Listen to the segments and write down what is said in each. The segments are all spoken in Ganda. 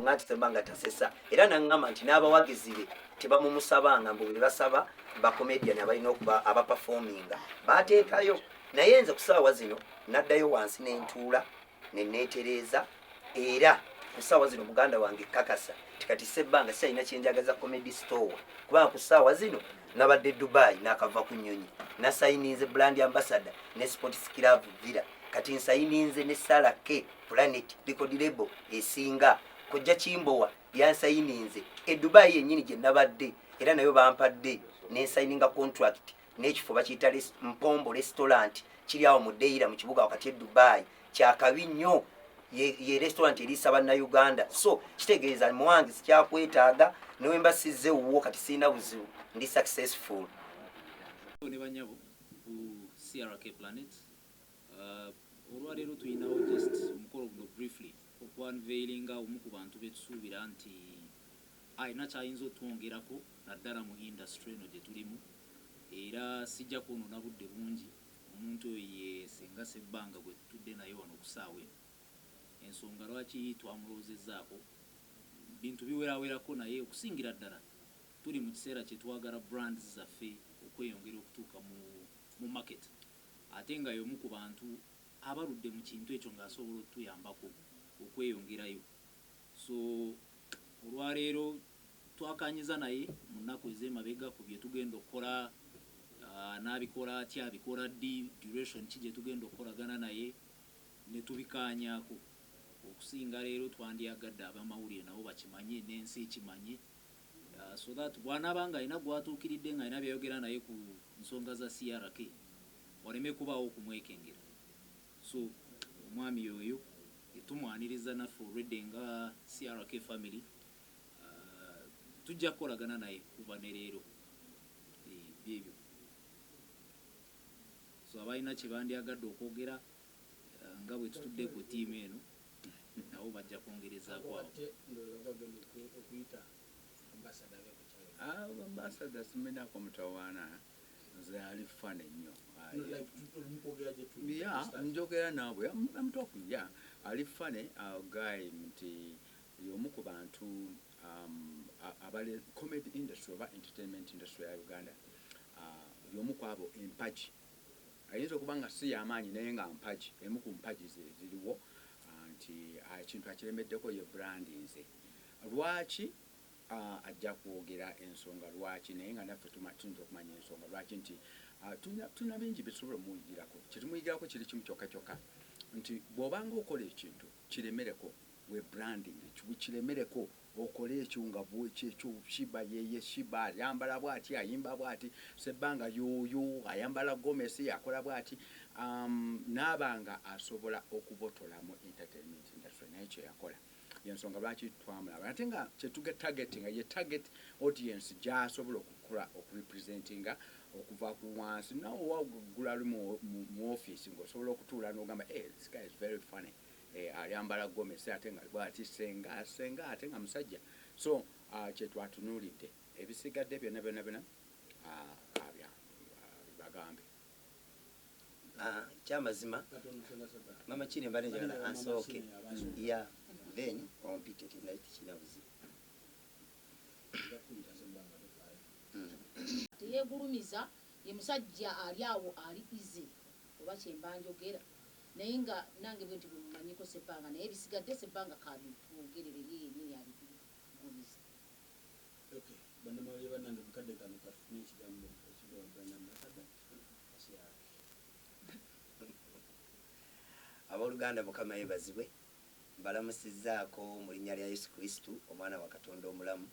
ngati Sebanga tasesa era nangamba nti n'abawagizi be tebamumusabanga mbu bwe basaba ba comedian abalina okuba aba performinga bateekayo naye nze ku ssaawa zino naddayo wansi n'entuula neneetereza era ku ssaawa zino muganda wange kakasa tikati Sebanga siyalina kyenjagaza ComedyStore kubanga ku ssaawa zino nabadde Dubai nakava ku nnyonyi nasayininze brand ambassador ne Sports Club Villa kati nsayininze ne CRK Planet record label esinga kujja Kimbowa yansayininze Dubai yennyini gye nabadde era nayo bampadde n'ensayininga contract n'ekifo bakiyita Mpombo restaurant kiri awo mu Deira mu kibuga wakati Dubai kyakabi nnyo ye restaurant erisa bannayuganda so kitegeeza Muhangi sikyakwetaaga newe mbasize wuwo kati sina buzibu ndi successful ne banyabo ku CRK Planet olwaleero tuyinawo just omukolo guno briefly okwanveilinga omu ku bantu betusuubira nti ayina kyayinza otwongerako naddala mu industry eno gye tulimu era sijja kwonoona budde bungi omuntu oyo ye Ssenga Sebanga gwe tutudde naye wano okusaawe ensonga lwaki twamulowoozezaako bintu biwerawerako naye okusingira ddala tuli mu kiseera kye twagala brands zaffe okweyongera okutuuka mu market ate nga y'omu ku bantu abaludde mu kintu ekyo ng'asobola okutuyambako okweyongerayo so olwaleero twakanyiza naye mu nnaku ez'emabega ku bye tugenda okukola n'abikola atya abikola ddi duration ki gye tugenda okukolagana naye ne tubikaanyaako okusinga leero twandyagadde abamawulire nabo bakimanye n'ensi ekimanye so that bw'anaaba nga alina gwatuukiridde nga alina byayogera naye ku nsonga za CRK waleme kubaawo okumwekengera so omwami oyo tumwaniriza naffe already nga CRK family tujja kukolagana naye kuva ne leero byebyo so abalina kye bandyagadde okwogera nga bwe tutudde ku ttiimu eno nabo bajja kwongerezaako awo ambassador simenako mutawaana nze ali fane nnyo njogera naabwe I'm talking ali fane guy nti y'omu ku bantu abali comedy industry oba entertainment industry ya Uganda y'omu ku abo empaji ayinza okuba nga si y'amaanyi naye nga mpaji emu ku mpaji ziriwo nti ekintu akiremeddeko ye brandinze lwaki ajja kwogera ensonga lwaki naye nga naffe tuyinza okumanya ensonga lwaki nti tulina bingi byetusobola omuyigirako kyetumuyigirako kiri kimu kyokka kyokka nti bw'obanga okola ekintu kiremereko we branding kiremereko okole ekyo nga bwekyo shiba yeye shiba ayambala bwati ayimba bwati Sebanga yoyo ayambala gomesi akola bwati n'abanga asobola okubotola mu entertainment industry naye kyo yakola yensonga lwaki twamulaba ate nga kyetuge targeting ye target audience gy'asobola okukula okurepresentinga okuva ku wansi nawe wagula mu office ng'osobola okutuula n'ogamba this guy is very funny ayambala gomesi ate nga bwati Ssenga ate nga musajja so kyetwatunuulidde ebisigadde byonna bagambe kyamazima mama kiri mbale njagala ansooke then compete tonight kinabuzi teyegulumiza ye musajja ali awo ali easy oba kyemba njogera naye nga nange bwe nti bumanyiko Sebanga naye bisigadde Sebanga kabituogerere ye yennyini abigumiza okay bana mawulire banange mukadde kano kafune ekigambo ekigwa brand ambassador abooluganda mukama yebazibwe mbalamusizaako mu linnya lya Yesu Kristu omwana wa Katonda omulamu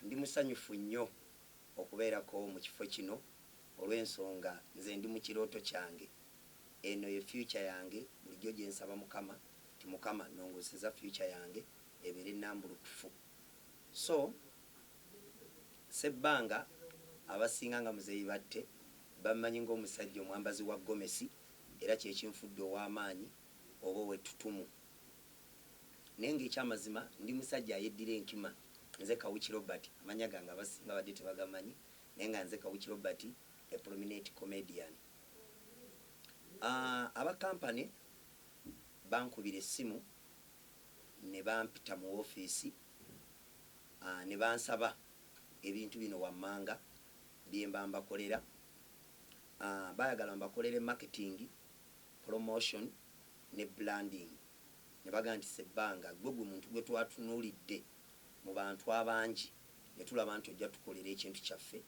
ndi musanyufu nnyo okubeerako mu kifo kino olw'ensonga nze ndi mu kirooto kyange eno ye future yange bulijjo gye nsaba mukama ti mukama nongozeza future yange ebeere nnambulukufu so Sebanga abasinga nga muzeeyi batte bamanyi ng'omusajja omwambazi wa gomesi era kyekinfudde ow'amaanyi oba owettutumu naye ng'ekyamazima ndi musajja ayeddira enkima nze Kawuki Robert amanya gange abasinga badde tebagamanyi naye nga nze Kawuki Robert a prominent comedian aba kampani bankubira essimu ne bampita mu ofiisi ne bansaba ebintu bino wammanga byemba mbakolera. Bayagala mbakolere marketing, promotion ne branding. Ne baga nti Sebanga gwe muntu gwe twatunuulidde mu bantu abangi ne tulaba nti ojja tukolera ekintu kyaffe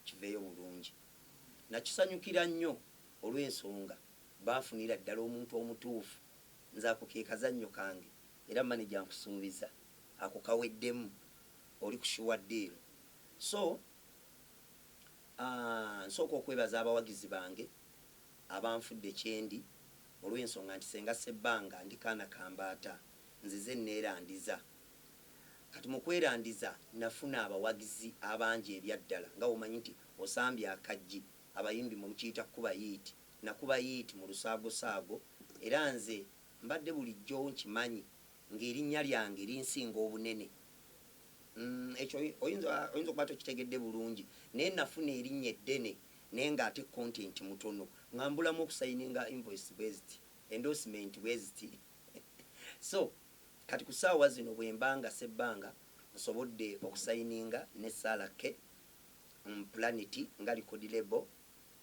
kiveeyo bulungi. Nakisanyukira nnyo olw'ensonga baafunira ddala omuntu omutuufu. Nze ako ke kazannyo kange era manager nkusuubiza ako kaweddemu oli kushuwa ddeero. So nsooka okwebaza abawagizi bange abanfudde kyendi olw'ensonga nti senga Sebanga ndi kaana kambaata nzize neerandiza. Kati mu kwerandiza nafuna abawagizi abangi ebyaddala nga omanyi nti osambye akajji abayimbi mu lukiyita kuba yiiti nakuba yiiti mu lusaagosaago era nze mbadde bulijjo nkimanyi ng'erinnya lyange linsinga obunene. Ekyo oyinza okuba tokitegedde bulungi naye nafuna erinnya eddene naye ng'ate content mutono ngambulamu okusayininga invoice based endorsement based. So kati ku ssaawa zino bwe mbanga Sebanga nsobodde okusayininga ne CRK Planet nga record label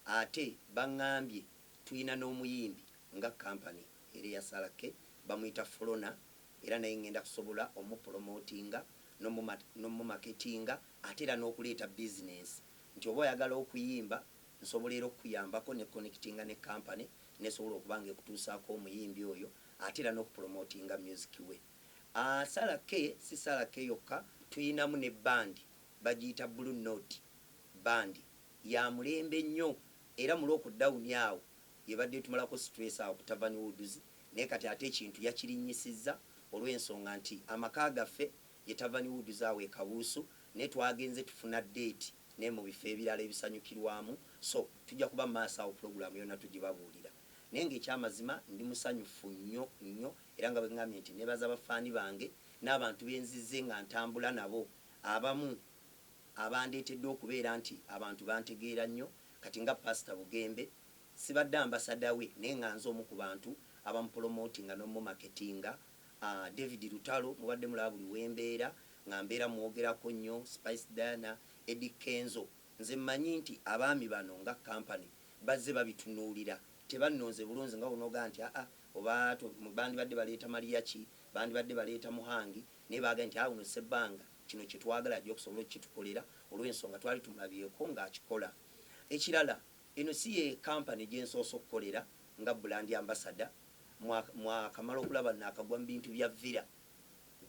ate baŋŋambye tuyina n'omuyimbi nga company eri ya CRK bamuyita Flona era naye ngenda kusobola omupromotinga n'omumarketinga ate era n'okuleeta business nti oba oyagala okuyimba nsobolera okuyambako ne connectinga ne company nesobola okubanga ekutuusaako omuyimbi oyo ate era n'okupromotinga music we. CRK si CRK yokka tuyinamu ne bandi bagiyita Blue Note bandi ya mulembe nnyo era mu lockdown awo yebadde tumalako stress awo ku Tavern Woods naye kati ate ekintu yakirinyisizza olw'ensonga nti amaka gaffe ye Tavern Woods awo e Kabuusu naye twagenze tufuna date naye mu bifo ebirala ebisanyukirwamu. So tujja kuba maaso awo program yonna tugibabuulira naye ng'ekyamazima ndi musanyufu nnyo era nga bwe ngambye nti nebaza abafaani bange n'abantu benzizze nga ntambula nabo abamu abandeetedde okubeera nti abantu bantegeera nnyo kati nga Pastor Bugembe sibadde ambasada we naye nga nze omu ku bantu abamupromotinga n'omumarketinga. David Lutalo mubadde mulaba buli wembeera nga mbeera mwogerako nnyo. Spice Diana, Eddie Kenzo nze mmanyi nti abaami bano nga company bazze babitunuulira tebannonze bulunzi nga bunoga nti oba bandi badde baleeta Mariachi bandi badde baleeta Muhangi naye baga nti uno Sebanga kino kye twagala ajja okusobola okitukolera olw'ensonga twali tumulabyeko ng'akikola. Ekirala eno si ye company gye nsoosa okukolera nga brand ambassador mwakamala okulaba naakagwa mu bintu bya vira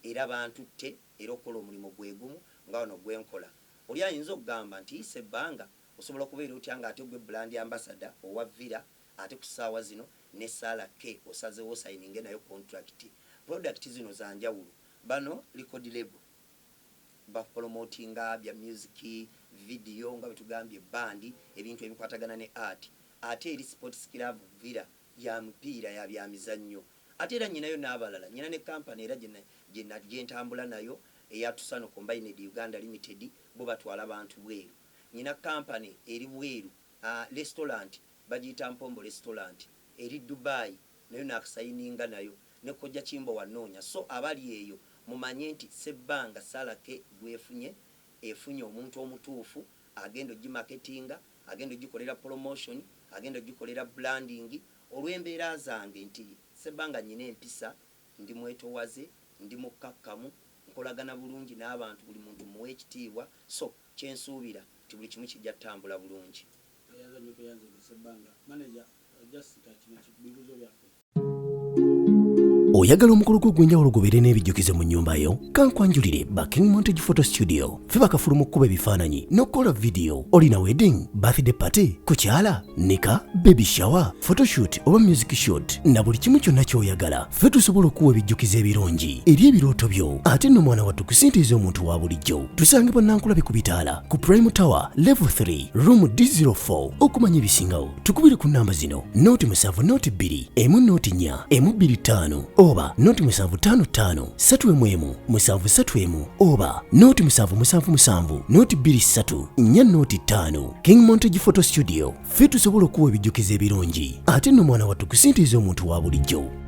era bantutte era okukola omulimu gwe gumu nga wano gwenkola. Oli ayinza okugamba nti Sebanga osobola okubeera otya nga ate gwe brand ambassador owa vira ate ku ssaawa zino ne CRK osazeewo osayininge nayo contract. Product zino za njawulo. Bano record label bapromotinga bya music video nga betugambye bandi ebintu ebikwatagana ne art ate eri sports club vira ya mpira ya bya mizannyo ate era nyinayo n'abalala nyina ne company era gye ntambula nayo eyatusano Combined Uganda Limited bo batwala abantu bweru. Nyina company eri bweru restaurant bagiyita Mpombo restaurant eri Dubai nayo nakasayininga nayo ne kojja Kimbo wanoonya. So abali eyo mumanye nti Sebanga CRK efunye omuntu omutuufu agenda ogimarketinga agenda ogikolera promotion agenda ogikolera branding olw'embeera zange nti Sebanga nyina empisa ndi mwetowaze ndi mukkakkamu nkolagana bulungi n'abantu buli muntu muwe ekitiibwa. So kyensuubira nti buli kimu kijja ttambula bulungi. Sebanga manager just kino kibibuzo byaffe. Oyagala omukolo gw'enjawulo gubeere n'ebijjukizo mu nnyumba yo kankwanjulire ba King Montage Photo Studio fe bakafuluma okukuba ebifaananyi n'okukola video. Olina wedding, birthday party, kukyala, nika, baby shower, photoshoot oba music shoot na buli kimu kyonna ky'oyagala fe tusobola okuwa ebijjukizo ebirungi eri ebirooto byo ate nno mwana wattu kusintiiza omuntu wa bulijjo. Tusange Bannankulabi ku Bitaala ku Prime Tower Level 3 Room D04. Okumanya ebisingawo tukubire ku nnamba zino 0702 104 125 oba noti 755 711 731 oba noti 777 noti 23 nya noti 5. King Montage Photo Studio fe tusobola okuwa ebijjukizo ebirungi ate nno mwana wattu kusintiiza omuntu wa bulijjo.